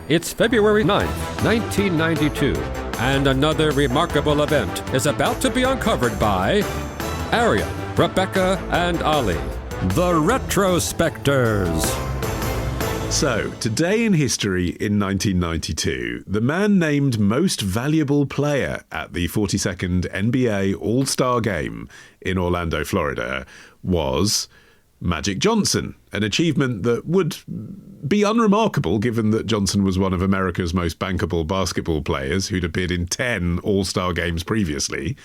It's February 9th, 1992, and another remarkable event is about to be uncovered by Arion, Rebecca, and Olly, the Retrospectors. So, today in history in 1992, the man named Most Valuable Player at the 42nd NBA All-Star Game in Orlando, Florida, was Magic Johnson, an achievement that would be unremarkable given that Johnson was one of America's most bankable basketball players who'd appeared in 10 All-Star games previously,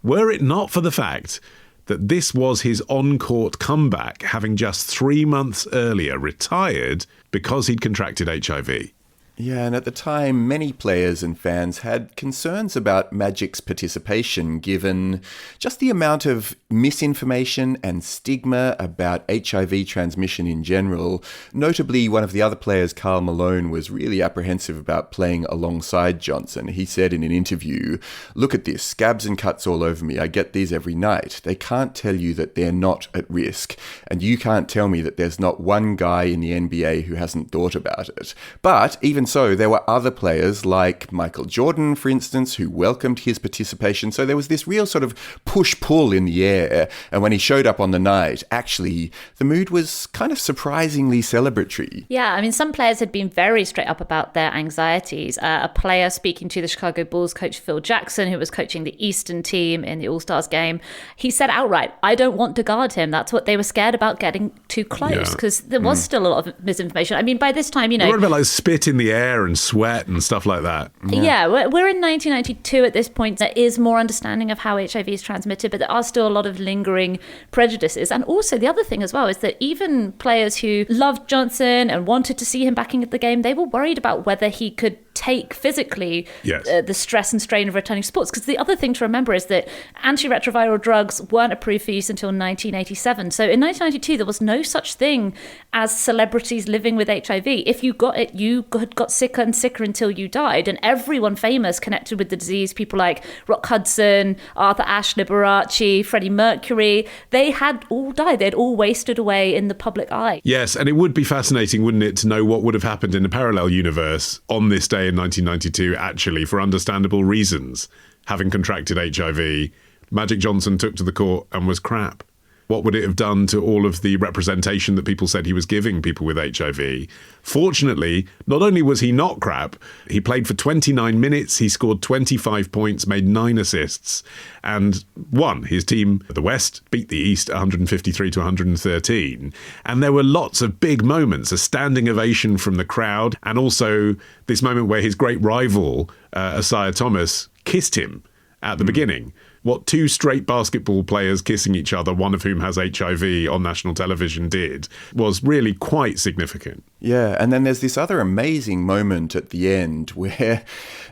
were it not for the fact that this was his on-court comeback, having just 3 months earlier retired because he'd contracted HIV. Yeah, and at the time, many players and fans had concerns about Magic's participation, given just the amount of misinformation and stigma about HIV transmission in general. Notably, one of the other players, Karl Malone, was really apprehensive about playing alongside Johnson. He said in an interview, "Look at this, scabs and cuts all over me. I get these every night. They can't tell you that they're not at risk. And you can't tell me that there's not one guy in the NBA who hasn't thought about it." But even so, there were other players like Michael Jordan, for instance, who welcomed his participation. So there was this real sort of push-pull in the air. And when he showed up on the night, actually, the mood was kind of surprisingly celebratory. Yeah, I mean, some players had been very straight up about their anxieties. A player speaking to the Chicago Bulls coach Phil Jackson, who was coaching the Eastern team in the All-Stars game, he said outright, "I don't want to guard him." That's what they were scared about, getting too close, because there was still a lot of misinformation. I mean, by this time, What about like spit in the air and sweat and stuff like that? Yeah, we're in 1992 at this point. There is more understanding of how HIV is transmitted, but there are still a lot of lingering prejudices. And also the other thing as well is that even players who loved Johnson and wanted to see him back in the game, they were worried about whether he could take physically the stress and strain of returning to sports. Because the other thing to remember is that antiretroviral drugs weren't approved for use until 1987. So in 1992, there was no such thing as celebrities living with HIV. If you got it, you got sicker and sicker until you died. And everyone famous connected with the disease, people like Rock Hudson, Arthur Ashe, Liberace, Freddie Mercury, they had all died. They'd all wasted away in the public eye. Yes, and it would be fascinating, wouldn't it, to know what would have happened in a parallel universe on this day in 1992, actually, for understandable reasons. Having contracted HIV, Magic Johnson took to the court and was crap. What would it have done to all of the representation that people said he was giving people with HIV? Fortunately, not only was he not crap, he played for 29 minutes, he scored 25 points, made 9 assists, and won. His team, the West, beat the East 153 to 113. And there were lots of big moments, a standing ovation from the crowd, and also this moment where his great rival, Isaiah Thomas, kissed him at the beginning. What 2 straight basketball players kissing each other, one of whom has HIV, on national television did, was really quite significant. Yeah, and then there's this other amazing moment at the end where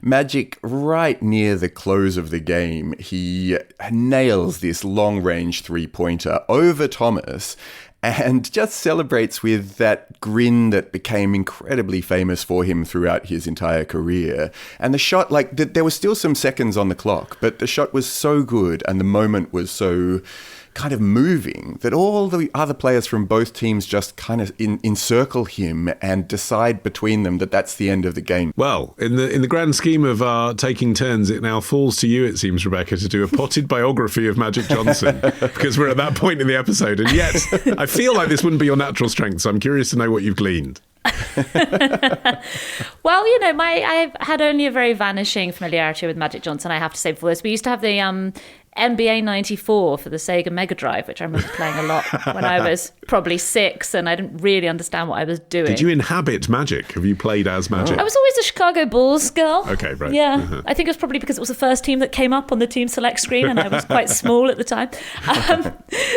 Magic, right near the close of the game, he nails this long-range three-pointer over Thomas and just celebrates with that grin that became incredibly famous for him throughout his entire career. And the shot, there was still some seconds on the clock, but the shot was so good and the moment was so kind of moving that all the other players from both teams just kind of encircle him and decide between them that that's the end of the game. Well, in the grand scheme of our taking turns, it now falls to you, it seems, Rebecca, to do a potted biography of Magic Johnson, because we're at that point in the episode. And yet, I feel like this wouldn't be your natural strength, so I'm curious to know what you've gleaned. Well, I've had only a very vanishing familiarity with Magic Johnson, I have to say, before this. We used to have the NBA 94 for the Sega Mega Drive, which I remember playing a lot when I was probably 6 and I didn't really understand what I was doing. Did you inhabit Magic? Have you played as Magic? I was always a Chicago Bulls girl. Okay, right. Yeah. Uh-huh. I think it was probably because it was the first team that came up on the team select screen and I was quite small at the time.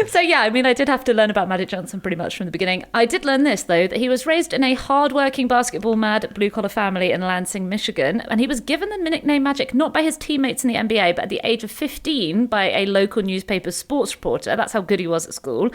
So yeah, I mean, I did have to learn about Magic Johnson pretty much from the beginning. I did learn this, though, that he was raised in a hard-working, basketball-mad, blue-collar family in Lansing, Michigan, and he was given the nickname Magic not by his teammates in the NBA, but at the age of 15, known by a local newspaper sports reporter. That's how good he was at school.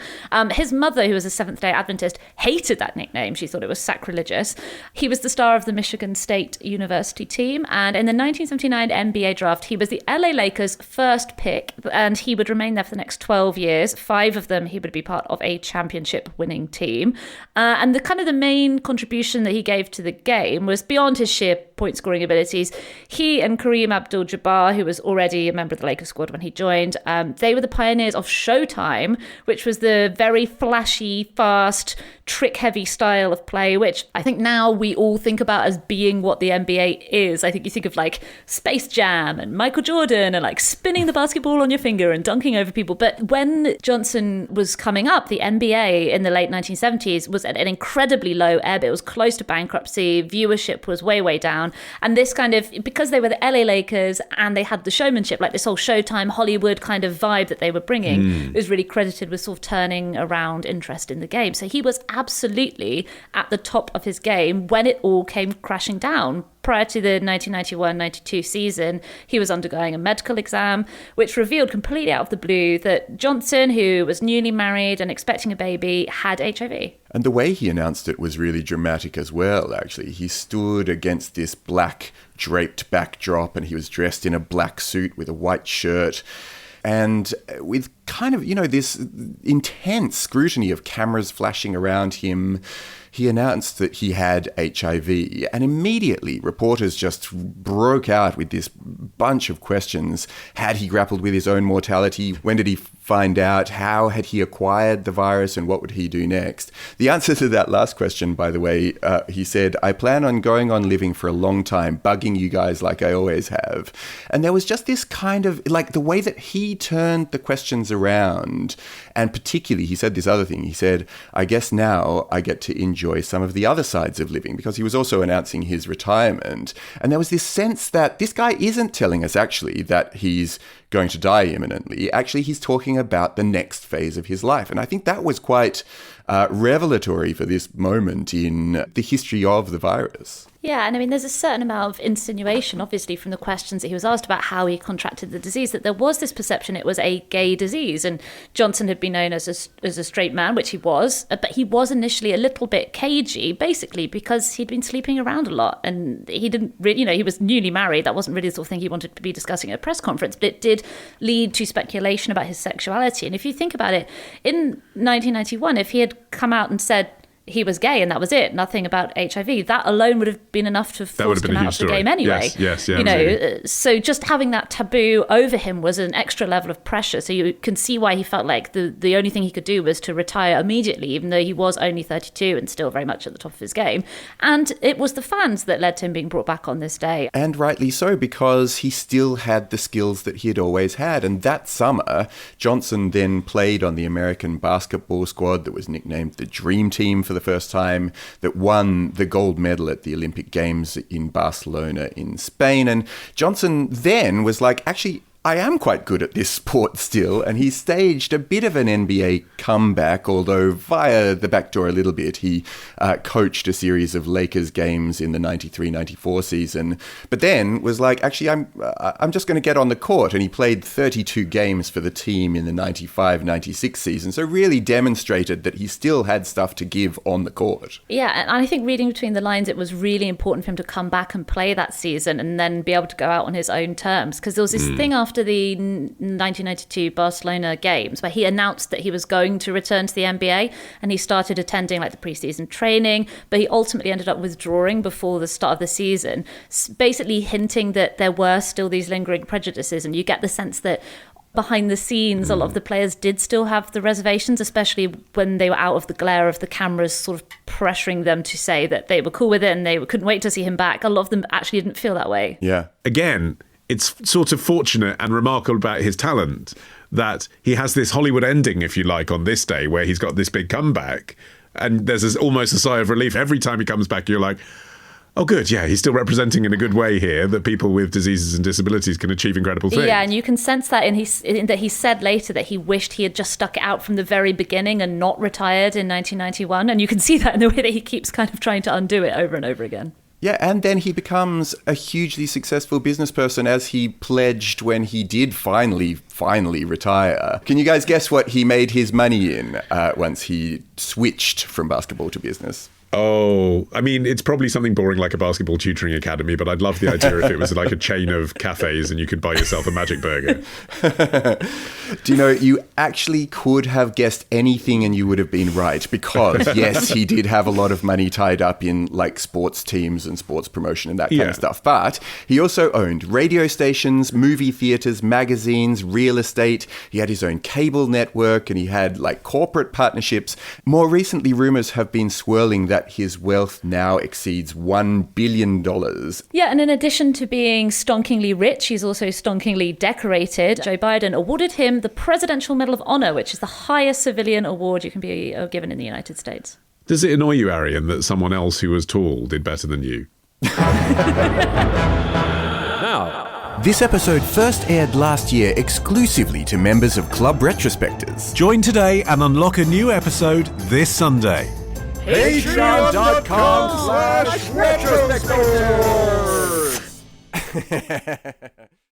His mother, who was a Seventh-day Adventist, hated that nickname. She thought it was sacrilegious. He was the star of the Michigan State University team, and in the 1979 NBA draft, he was the LA Lakers' first pick, and he would remain there for the next 12 years. 5 of them, he would be part of a championship-winning team. And the main contribution that he gave to the game was beyond his sheer point-scoring abilities. He and Kareem Abdul-Jabbar, who was already a member of the Lakers squad when he joined, they were the pioneers of Showtime, which was the very flashy, fast, trick-heavy style of play, which I think now we all think about as being what the NBA is. I think you think of like Space Jam and Michael Jordan and like spinning the basketball on your finger and dunking over people. But when Johnson was coming up, the NBA in the late 1970s was at an incredibly low ebb. It was close to bankruptcy. Viewership was way, way down. And this because they were the LA Lakers and they had the showmanship, like this whole Showtime Hollywood kind of vibe that they were bringing, was really credited with sort of turning around interest in the game. So he was absolutely at the top of his game when it all came crashing down. Prior to the 1991-92 season, he was undergoing a medical exam, which revealed completely out of the blue that Johnson, who was newly married and expecting a baby, had HIV. And the way he announced it was really dramatic as well, actually. He stood against this black draped backdrop and he was dressed in a black suit with a white shirt. And with this intense scrutiny of cameras flashing around him, he announced that he had HIV. And immediately, reporters just broke out with this bunch of questions. Had he grappled with his own mortality? When did he find out? How had he acquired the virus and what would he do next? The answer to that last question, by the way, he said, I plan on going on living for a long time, bugging you guys like I always have. And there was just this kind of, like the way that he turned the questions around. And particularly, he said this other thing. He said, I guess now I get to enjoy some of the other sides of living, because he was also announcing his retirement. And there was this sense that this guy isn't telling us actually that he's going to die imminently. Actually, he's talking about the next phase of his life. And I think that was quite revelatory for this moment in the history of the virus. Yeah, and I mean, there's a certain amount of insinuation, obviously, from the questions that he was asked about how he contracted the disease, that there was this perception it was a gay disease. And Johnson had been known as a straight man, which he was, but he was initially a little bit cagey, basically, because he'd been sleeping around a lot. And he didn't really, he was newly married. That wasn't really the sort of thing he wanted to be discussing at a press conference, but it did lead to speculation about his sexuality. And if you think about it, in 1991, if he had come out and said he was gay and that was it, nothing about HIV, that alone would have been enough to force him out of the game anyway. Yes, yeah. So just having that taboo over him was an extra level of pressure. So you can see why he felt like the only thing he could do was to retire immediately, even though he was only 32 and still very much at the top of his game. And it was the fans that led to him being brought back on this day. And rightly so, because he still had the skills that he had always had. And that summer, Johnson then played on the American basketball squad that was nicknamed the Dream Team for the first time, that won the gold medal at the Olympic Games in Barcelona in Spain. And Johnson then was like, actually, I am quite good at this sport still, and he staged a bit of an NBA comeback, although via the back door a little bit. He coached a series of Lakers games in the 93-94 season, but then was like, actually, I'm just going to get on the court, and he played 32 games for the team in the 95-96 season, so really demonstrated that he still had stuff to give on the court. Yeah, and I think reading between the lines, it was really important for him to come back and play that season and then be able to go out on his own terms, because there was this thing after the 1992 Barcelona games where he announced that he was going to return to the NBA, and he started attending like the preseason training, but he ultimately ended up withdrawing before the start of the season, basically hinting that there were still these lingering prejudices. And you get the sense that behind the scenes, a lot of the players did still have the reservations, especially when they were out of the glare of the cameras sort of pressuring them to say that they were cool with it and they couldn't wait to see him back. A lot of them actually didn't feel that way. Yeah. Again, it's sort of fortunate and remarkable about his talent that he has this Hollywood ending, if you like, on this day where he's got this big comeback. And there's almost a sigh of relief. Every time he comes back, you're like, oh, good, yeah, he's still representing in a good way here that people with diseases and disabilities can achieve incredible things. Yeah, and you can sense that in that he said later that he wished he had just stuck it out from the very beginning and not retired in 1991. And you can see that in the way that he keeps kind of trying to undo it over and over again. Yeah, and then he becomes a hugely successful business person, as he pledged when he did finally retire. Can you guys guess what he made his money in once he switched from basketball to business? Oh, I mean, it's probably something boring like a basketball tutoring academy, but I'd love the idea if it was like a chain of cafes and you could buy yourself a magic burger. Do you know, you actually could have guessed anything and you would have been right, because yes, he did have a lot of money tied up in like sports teams and sports promotion and that kind of stuff. But he also owned radio stations, movie theaters, magazines, real estate. He had his own cable network and he had like corporate partnerships. More recently, rumors have been swirling that his wealth now exceeds $1 billion. Yeah, and in addition to being stonkingly rich, he's also stonkingly decorated. Joe Biden awarded him the Presidential Medal of Honor, which is the highest civilian award you can be given in the United States. Does it annoy you, Arion, that someone else who was tall did better than you? Now, This episode first aired last year exclusively to members of Club Retrospectors. Join today and unlock a new episode this Sunday. Patreon.com/retrospectors